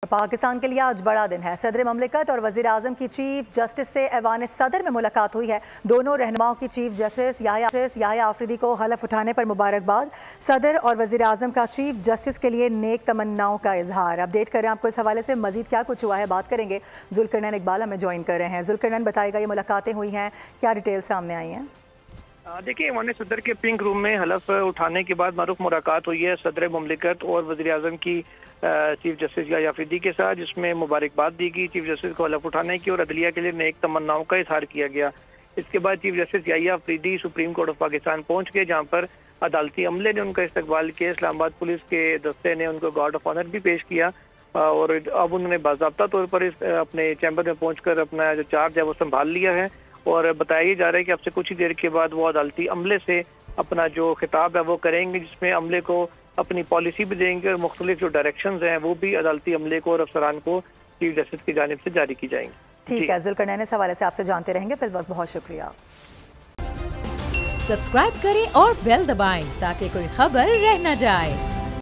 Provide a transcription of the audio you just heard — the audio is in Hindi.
पाकिस्तान के लिए आज बड़ा दिन है। सदर ममलिकत और वज़ीर आज़म की चीफ जस्टिस से ऐवान सदर में मुलाकात हुई है। दोनों रहनुमाओं की चीफ जस्टिस याह्या आफरीदी को हलफ उठाने पर मुबारकबाद। सदर और वज़ीर आज़म का चीफ जस्टिस के लिए नेक तमन्नाओं का इजहार। अपडेट करें आपको इस हवाले से मजीद क्या कुछ हुआ है, बात करेंगे। जुल्करनैन इकबाल हमें ज्वाइन कर रहे हैं। जुल्करनैन बताएगा, ये मुलाकातें हुई हैं, क्या डिटेल सामने आई हैं? देखिए, ऐवान सदर के पिंक रूम में हलफ उठाने के बाद मारूफ मुलाकात हुई है सदर ममलिकत और वज़ीर आज़म की चीफ जस्टिस याह्या आफरीदी के साथ, जिसमें मुबारकबाद दी गई चीफ जस्टिस को हलफ उठाने की और अदलिया के लिए नेक तमन्नाओं का इजहार किया गया। इसके बाद chief justice Yahya Afridi supreme court of Pakistan पहुंच गए, जहां पर अदालती अमले ने उनका इस्तकबाल किया। इस्लामाबाद पुलिस के दस्ते ने उनको गार्ड ऑफ ऑनर भी पेश किया और अब उन्होंने बाज़ाब्ता तौर पर अपने चैम्बर में पहुंचकर अपना जो चार्ज है वो संभाल लिया है और बताया जा रहा है कि अब से कुछ ही देर के बाद वो अदालती अमले से अपना जो खिताब है वो करेंगे, जिसमें अमले को अपनी पॉलिसी भी देंगे और मुख्तलिफ जो डायरेक्शंस हैं वो भी अदालती अमले को और अफसरान को चीफ जस्टिस की जानिब से जारी की जाएंगी। ठीक है, जुल्करनैन इस हवाले से आपसे जानते रहेंगे। फिर वक्त बहुत शुक्रिया। सब्सक्राइब करें और बेल दबाएं ताकि कोई खबर रह न जाए।